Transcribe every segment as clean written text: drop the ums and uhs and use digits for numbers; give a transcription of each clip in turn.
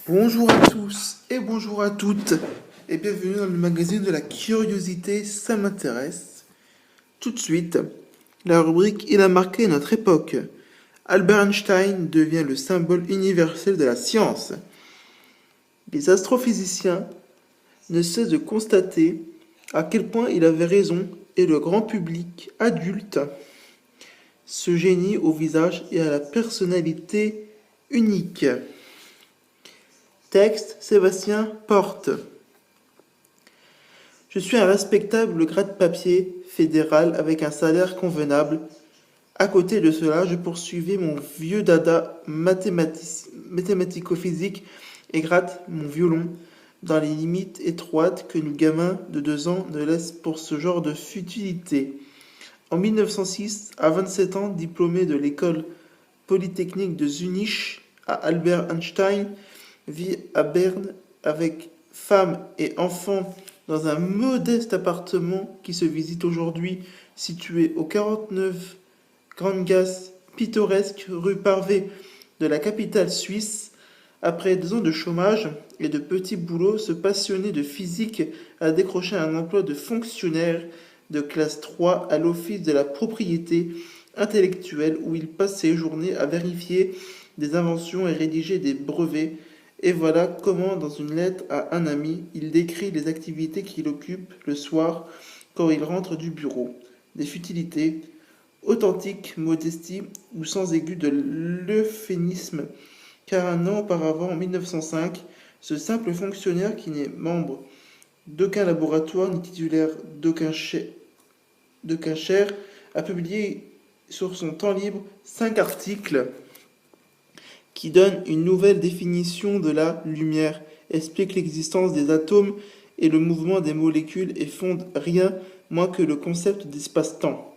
Bonjour à tous et bonjour à toutes et bienvenue dans le magazine de la curiosité, ça m'intéresse. Tout de suite, la rubrique Il a marqué notre époque. Albert Einstein devient le symbole universel de la science. Les astrophysiciens ne cessent de constater à quel point il avait raison et le grand public adulte, ce génie au visage et à la personnalité unique. Texte Sébastien Porte. Je suis un respectable gratte-papier fédéral avec un salaire convenable. À côté de cela, je poursuivais mon vieux dada mathématico-physique et gratte mon violon dans les limites étroites que nous gamins de 2 ans ne laissent pour ce genre de futilité. En 1906, à 27 ans, diplômé de l'école polytechnique de Zurich, à Albert Einstein vit à Berne avec femme et enfants dans un modeste appartement qui se visite aujourd'hui, situé au 49 Grande Gasse, pittoresque rue Parvé de la capitale suisse. Après 2 ans de chômage et de petits boulots, ce passionné de physique a décroché un emploi de fonctionnaire de classe 3 à l'Office de la propriété intellectuelle où il passe ses journées à vérifier des inventions et rédiger des brevets. Et voilà comment, dans une lettre à un ami, il décrit les activités qu'il occupe le soir quand il rentre du bureau. Des futilités, authentique modestie ou sans aigu de l'euphémisme, car un an auparavant, en 1905, ce simple fonctionnaire qui n'est membre d'aucun laboratoire ni titulaire d'aucun chaire a publié sur son temps libre 5 articles qui donnent une nouvelle définition de la lumière, expliquent l'existence des atomes et le mouvement des molécules et fondent rien moins que le concept d'espace-temps.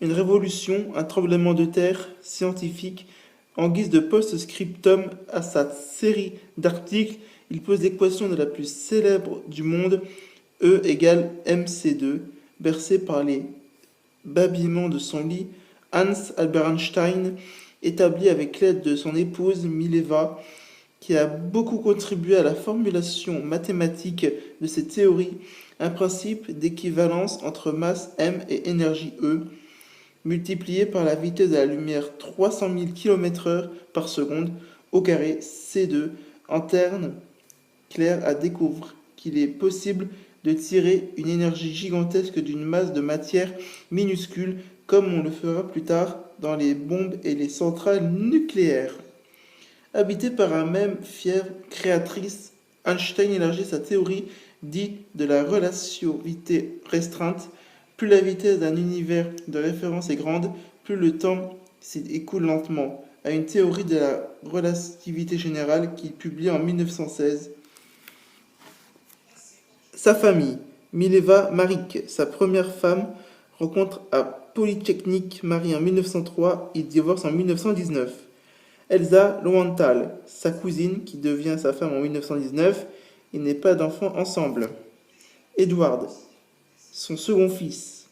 Une révolution, un tremblement de terre scientifique. En guise de post-scriptum à sa série d'articles, il pose l'équation de la plus célèbre du monde, E égale mc2, bercé par les babillements de son lit, Hans Albert Einstein établi avec l'aide de son épouse Mileva, qui a beaucoup contribué à la formulation mathématique de ces théories, un principe d'équivalence entre masse m et énergie E, multiplié par la vitesse de la lumière 300 000 km/h par seconde au carré C2, en termes clairs à découvrir qu'il est possible de tirer une énergie gigantesque d'une masse de matière minuscule, comme on le fera plus tard dans les bombes et les centrales nucléaires. Habité par un même fièvre créatrice, Einstein élargit sa théorie dite de la relativité restreinte. Plus la vitesse d'un univers de référence est grande, plus le temps s'écoule lentement, à une théorie de la relativité générale qu'il publie en 1916. Sa famille, Mileva Maric, sa première femme, rencontre à Polytechnique, mariée en 1903, il divorce en 1919. Elsa Lowenthal, sa cousine, qui devient sa femme en 1919, il n'est pas d'enfants ensemble. Edward, son second fils,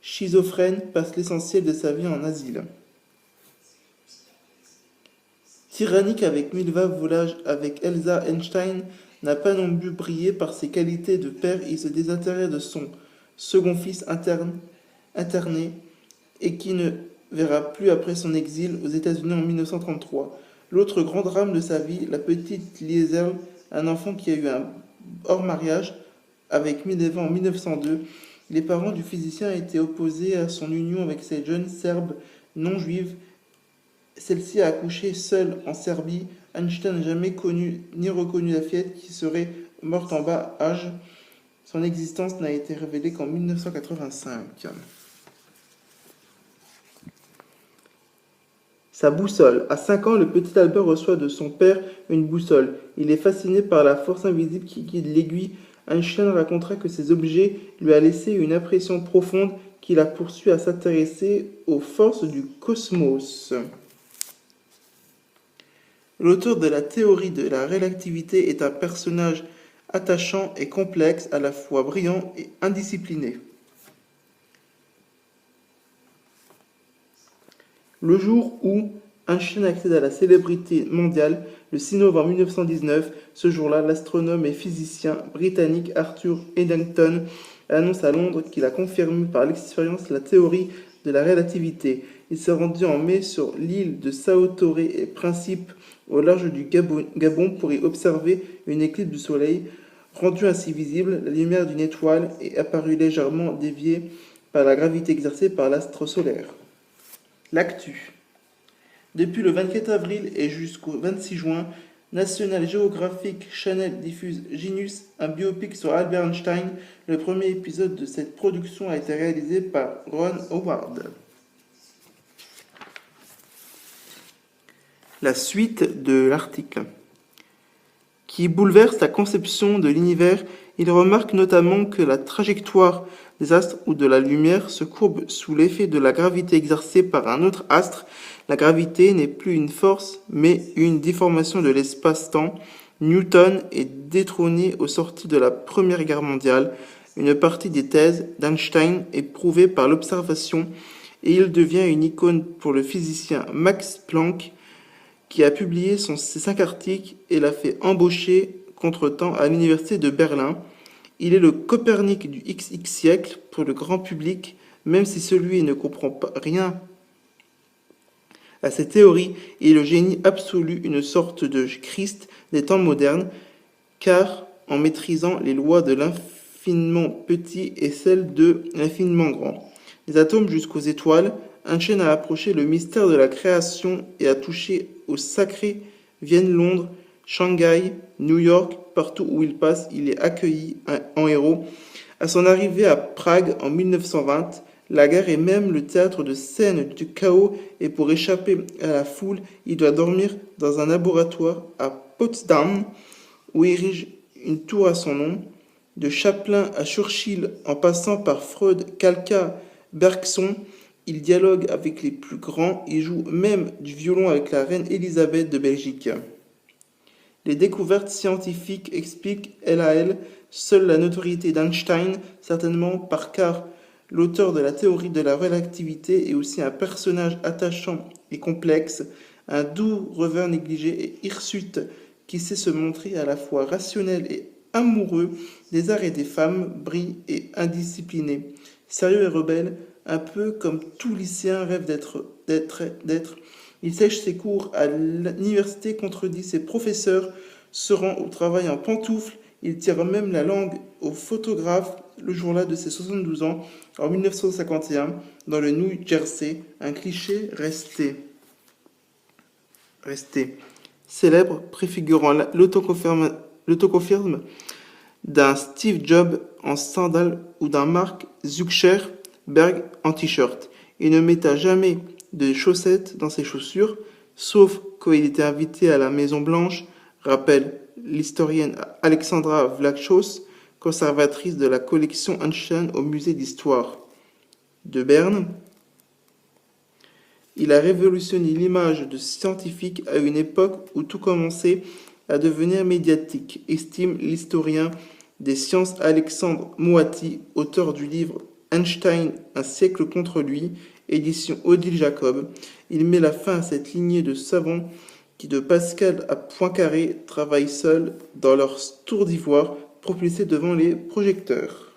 schizophrène, passe l'essentiel de sa vie en asile. Tyrannique avec Mileva Volage, avec Elsa Einstein, n'a pas non plus brillé par ses qualités de père et se désintéresse de son second fils interné et qui ne verra plus après son exil aux États-Unis en 1933. L'autre grand drame de sa vie, la petite Liesel, un enfant qui a eu un hors mariage avec Mileva en 1902. Les parents du physicien étaient opposés à son union avec cette jeune Serbe non juive. Celle-ci a accouché seule en Serbie. Einstein n'a jamais connu ni reconnu la fillette qui serait morte en bas âge. Son existence n'a été révélée qu'en 1985. Sa boussole. À 5 ans, le petit Albert reçoit de son père une boussole. Il est fasciné par la force invisible qui guide l'aiguille. Einstein racontera que ces objets lui a laissé une impression profonde qui l'a poursuivi à s'intéresser aux forces du cosmos. L'auteur de la théorie de la relativité est un personnage attachant et complexe, à la fois brillant et indiscipliné. Le jour où Einstein accède à la célébrité mondiale, Le 6 novembre 1919, ce jour-là, l'astronome et physicien britannique Arthur Eddington annonce à Londres qu'il a confirmé par l'expérience la théorie de la relativité. Il s'est rendu en mai sur l'île de Sao Torre et Principe, au large du Gabon, pour y observer une éclipse du Soleil. Rendue ainsi visible, la lumière d'une étoile est apparue légèrement déviée par la gravité exercée par l'astre solaire. L'actu. Depuis le 24 avril et jusqu'au 26 juin, National Geographic Channel diffuse Genius, un biopic sur Albert Einstein. Le premier épisode de cette production a été réalisé par Ron Howard. La suite de l'article. Qui bouleverse la conception de l'univers, il remarque notamment que la trajectoire des astres ou de la lumière se courbe sous l'effet de la gravité exercée par un autre astre. La gravité n'est plus une force, mais une déformation de l'espace-temps. Newton est détrôné au sortir de la Première Guerre mondiale. Une partie des thèses d'Einstein est prouvée par l'observation et il devient une icône pour le physicien Max Planck, qui a publié ses 5 articles et l'a fait embaucher contre-temps à l'université de Berlin. Il est le Copernic du XX siècle pour le grand public, même si celui ne comprend pas rien à cette théorie. Il est le génie absolu, une sorte de Christ des temps modernes, car en maîtrisant les lois de l'infiniment petit et celles de l'infiniment grand, des atomes jusqu'aux étoiles, Einstein a approché le mystère de la création et a touché au sacré. Vienne, Londres, Shanghai, New York, partout où il passe, il est accueilli en héros. À son arrivée à Prague en 1920, la gare est même le théâtre de scène du chaos et pour échapper à la foule, il doit dormir dans un laboratoire à Potsdam où érige une tour à son nom. De Chaplin à Churchill en passant par Freud, Kalka, Bergson, il dialogue avec les plus grands et joue même du violon avec la reine Élisabeth de Belgique. Les découvertes scientifiques expliquent, elles à elles, seule la notoriété d'Einstein, certainement car l'auteur de la théorie de la relativité est aussi un personnage attachant et complexe, un doux rêveur négligé et hirsute qui sait se montrer à la fois rationnel et amoureux des arts et des femmes, brilles et indiscipliné. Sérieux et rebelle, un peu comme tout lycéen rêve d'être. Il sèche ses cours à l'université, contredit ses professeurs, se rend au travail en pantoufles, il tire même la langue au photographe le jour-là de ses 72 ans, en 1951, dans le New Jersey, un cliché resté. Célèbre, préfigurant l'autoconfirme d'un Steve Jobs en sandales ou d'un Mark Zuckerberg en t-shirt. Il ne mettait jamais de chaussettes dans ses chaussures, sauf quand il était invité à la Maison Blanche, rappelle l'historienne Alexandra Vlachos, conservatrice de la collection Einstein au musée d'histoire de Berne. Il a révolutionné l'image de scientifique à une époque où tout commençait à devenir médiatique, estime l'historien des sciences Alexandre Moati, auteur du livre Einstein, un siècle contre lui, édition Odile Jacob. Il met la fin à cette lignée de savants qui, de Pascal à Poincaré, travaillent seuls dans leur tour d'ivoire, propulsés devant les projecteurs.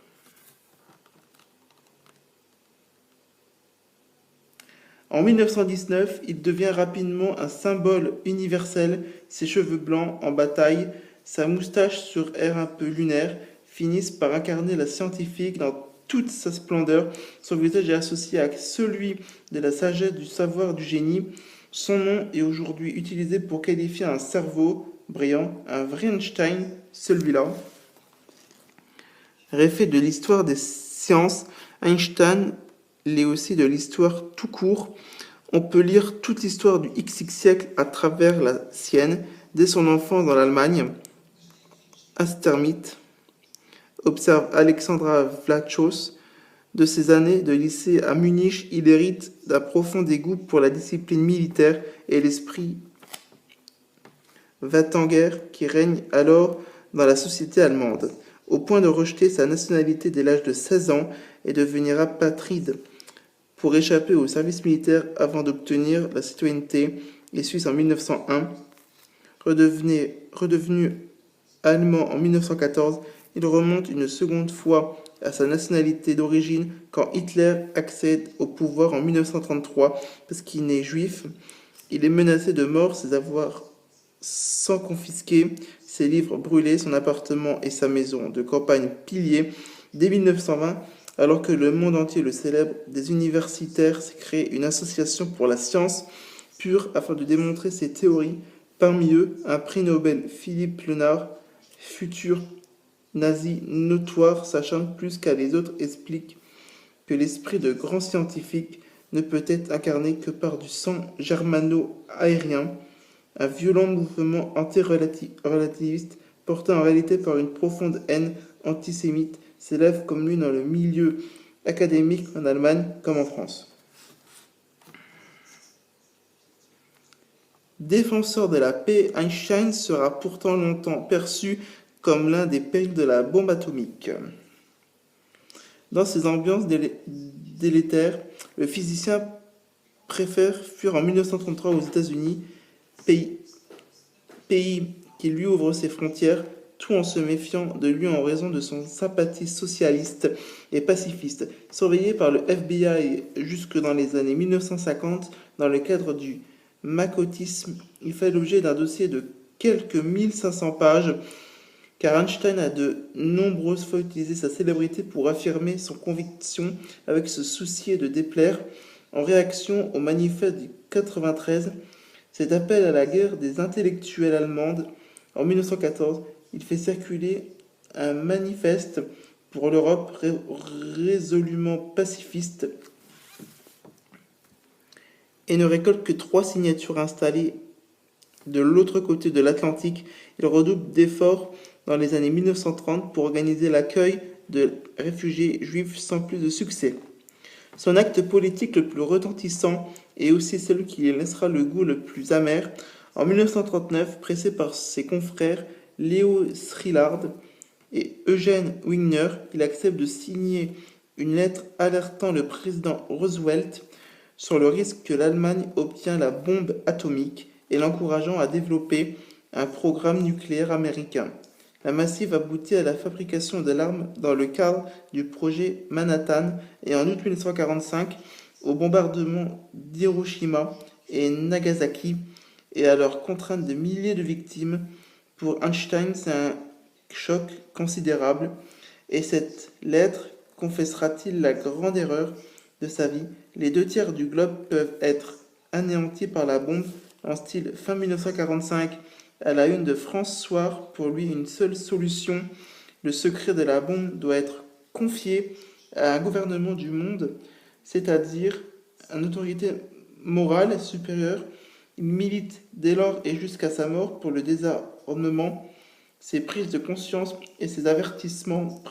En 1919, il devient rapidement un symbole universel, ses cheveux blancs en bataille, sa moustache sur air un peu lunaire, finissent par incarner la scientifique dans toute sa splendeur. Son visage est associé à celui de la sagesse, du savoir, du génie. Son nom est aujourd'hui utilisé pour qualifier un cerveau brillant, un vrai Einstein, celui-là. Réfé de l'histoire des sciences, Einstein l'est aussi de l'histoire tout court. On peut lire toute l'histoire du XX siècle à travers la sienne, dès son enfance dans l'Allemagne. Astermite, observe Alexandra Vlachos. De ses années de lycée à Munich, il hérite d'un profond dégoût pour la discipline militaire et l'esprit va-t-en-guerre qui règne alors dans la société allemande, au point de rejeter sa nationalité dès l'âge de 16 ans et devenir apatride pour échapper au service militaire avant d'obtenir la citoyenneté et suisse en 1901. redevenu allemand en 1914, il remonte une seconde fois à sa nationalité d'origine quand Hitler accède au pouvoir en 1933 parce qu'il est juif. Il est menacé de mort, ses avoirs sont confisqués, ses livres brûlés, son appartement et sa maison de campagne pillés. Dès 1920, alors que le monde entier le célèbre, des universitaires s'est créé une association pour la science pure afin de démontrer ses théories. Parmi eux, un prix Nobel, Philippe Lenard, futur nazi notoire, s'acharne plus qu'à les autres, explique que l'esprit de grand scientifique ne peut être incarné que par du sang germano-aérien, un violent mouvement anti-relativiste porté en réalité par une profonde haine antisémite s'élève comme lui dans le milieu académique en Allemagne comme en France. Défenseur de la paix, Einstein sera pourtant longtemps perçu comme l'un des pères de la bombe atomique. Dans ces ambiances délétères, le physicien préfère fuir en 1933 aux États-Unis, pays qui lui ouvre ses frontières, tout en se méfiant de lui en raison de son sympathie socialiste et pacifiste. Surveillé par le FBI jusque dans les années 1950, dans le cadre du macotisme, il fait l'objet d'un dossier de quelques 1500 pages, car Einstein a de nombreuses fois utilisé sa célébrité pour affirmer son conviction avec ce souci de déplaire. En réaction au manifeste du 93, cet appel à la guerre des intellectuels allemandes, en 1914, il fait circuler un manifeste pour l'Europe résolument pacifiste et ne récolte que 3 signatures installées de l'autre côté de l'Atlantique. Il redouble d'efforts dans les années 1930 pour organiser l'accueil de réfugiés juifs sans plus de succès. Son acte politique le plus retentissant est aussi celui qui lui laissera le goût le plus amer. En 1939, pressé par ses confrères Léo Szilard et Eugène Wigner, il accepte de signer une lettre alertant le président Roosevelt sur le risque que l'Allemagne obtient la bombe atomique et l'encourageant à développer un programme nucléaire américain. La massive aboutit à la fabrication de l'arme dans le cadre du projet Manhattan et en août 1945 au bombardement d'Hiroshima et Nagasaki et à leur contrainte de milliers de victimes. Pour Einstein, c'est un choc considérable et cette lettre confessera-t-il la grande erreur de sa vie. Les 2 tiers du globe peuvent être anéantis par la bombe en style fin 1945. À la une de France Soir, pour lui, une seule solution. Le secret de la bombe doit être confié à un gouvernement du monde, c'est-à-dire à une autorité morale supérieure. Il milite dès lors et jusqu'à sa mort pour le désarmement. Ses prises de conscience et ses avertissements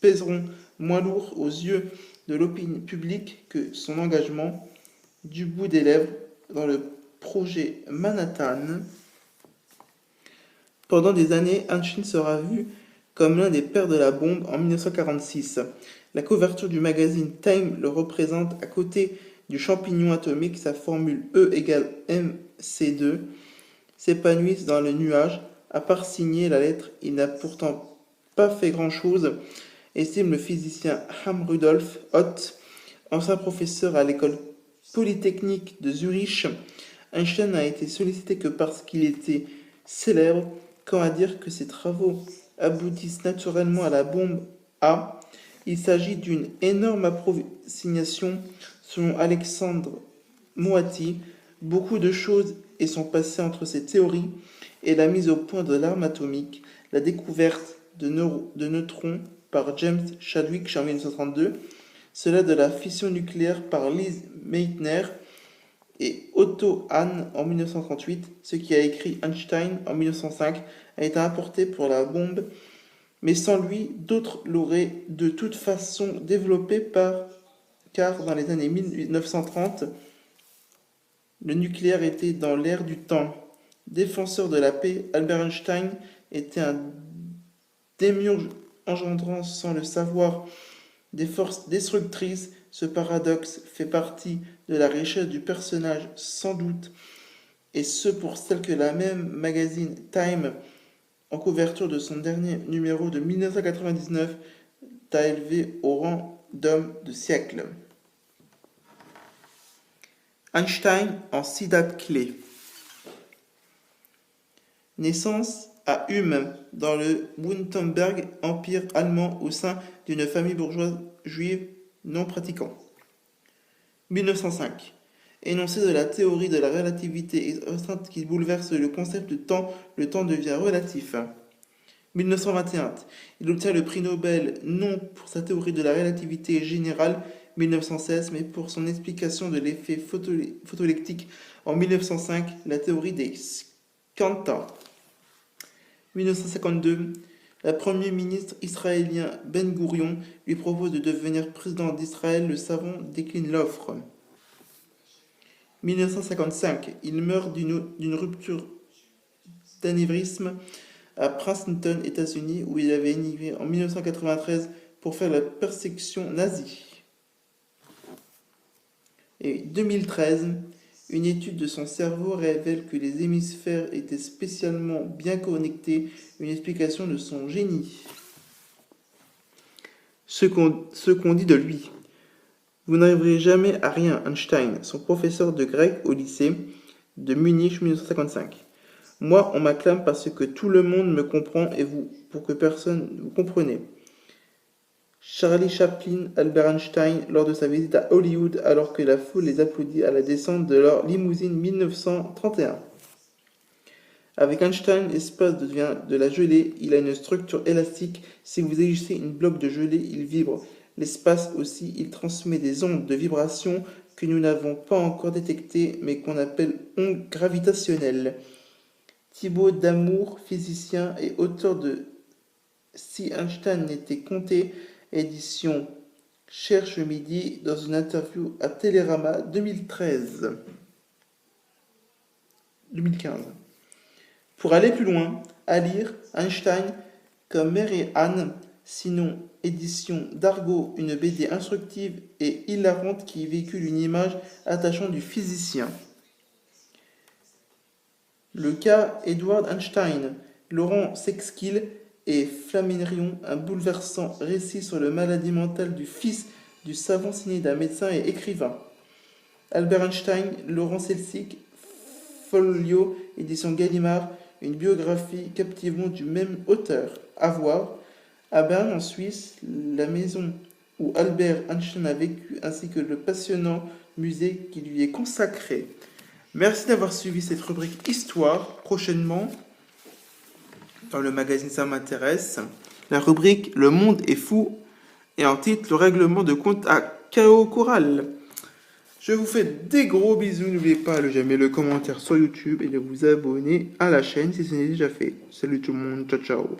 pèseront moins lourd aux yeux de l'opinion publique que son engagement du bout des lèvres dans le projet Manhattan. Pendant des années, Einstein sera vu comme l'un des pères de la bombe en 1946. La couverture du magazine Time le représente à côté du champignon atomique. Sa formule E égale mc2 s'épanouissent dans le nuage. À part signer la lettre, il n'a pourtant pas fait grand-chose, estime le physicien Hans Rudolf Otto, ancien professeur à l'école polytechnique de Zurich. Einstein n'a été sollicité que parce qu'il était célèbre. Quand à dire que ses travaux aboutissent naturellement à la bombe A, il s'agit d'une énorme approximation selon Alexandre Moati. Beaucoup de choses et sont passées entre ces théories et la mise au point de l'arme atomique, la découverte de neutrons par James Chadwick en 1932, cela de la fission nucléaire par Lise Meitner et Otto Hahn en 1938, ce qui a écrit Einstein en 1905 a été apporté pour la bombe, mais sans lui, d'autres l'auraient de toute façon développé car dans les années 1930, le nucléaire était dans l'air du temps. Défenseur de la paix, Albert Einstein était un démiurge engendrant sans le savoir des forces destructrices. Ce paradoxe fait partie de la richesse du personnage, sans doute. et ce pour celle que la même magazine Time, en couverture de son dernier numéro de 1999, t'a élevé au rang d'homme de siècle. Einstein en 6 dates clés. Naissance à Ulm, dans le Württemberg, empire allemand, au sein d'une famille bourgeoise juive non pratiquante. 1905. Énoncé de la théorie de la relativité restreinte qui bouleverse le concept de temps, le temps devient relatif. 1921. Il obtient le prix Nobel non pour sa théorie de la relativité générale 1916, mais pour son explication de l'effet photoélectrique en 1905, la théorie des quanta. 1952. Le Premier ministre israélien Ben Gourion lui propose de devenir président d'Israël. Le savant décline l'offre. 1955. Il meurt d'une rupture d'anévrisme à Princeton, États-Unis, où il avait émigré en 1993 pour faire la persécution nazie. Et 2013, une étude de son cerveau révèle que les hémisphères étaient spécialement bien connectés, une explication de son génie. Ce qu'on dit de lui. Vous n'arriverez jamais à rien, Einstein, son professeur de grec au lycée de Munich 1955. Moi, on m'acclame parce que tout le monde me comprend et vous, pour que personne vous comprenne. Charlie Chaplin, Albert Einstein, lors de sa visite à Hollywood, alors que la foule les applaudit à la descente de leur limousine 1931. Avec Einstein, l'espace devient de la gelée, il a une structure élastique. Si vous agissez une bloc de gelée, il vibre. L'espace aussi, il transmet des ondes de vibration que nous n'avons pas encore détectées, mais qu'on appelle ondes gravitationnelles. Thibaut Damour, physicien et auteur de Si Einstein n'était compté, édition Cherche Midi, dans une interview à Télérama 2015. Pour aller plus loin, à lire Einstein comme Mère et Anne, sinon édition d'Argo, une BD instructive et hilarante qui véhicule une image attachante du physicien. Le cas Edward Einstein, Laurent Sexkill et Flammarion, un bouleversant récit sur la maladie mentale du fils du savant signé d'un médecin et écrivain. Albert Einstein, Laurent Sexkill, Folio, édition Gallimard, une biographie captivante du même auteur. À voir. À Berne, en Suisse, la maison où Albert Einstein a vécu, ainsi que le passionnant musée qui lui est consacré. Merci d'avoir suivi cette rubrique Histoire. Prochainement, dans le magazine Ça m'intéresse, la rubrique Le monde est fou et en titre le règlement de compte à Chaos Choral. Je vous fais des gros bisous. N'oubliez pas de j'aimer, le commentaire sur YouTube et de vous abonner à la chaîne si ce n'est déjà fait. Salut tout le monde, ciao ciao.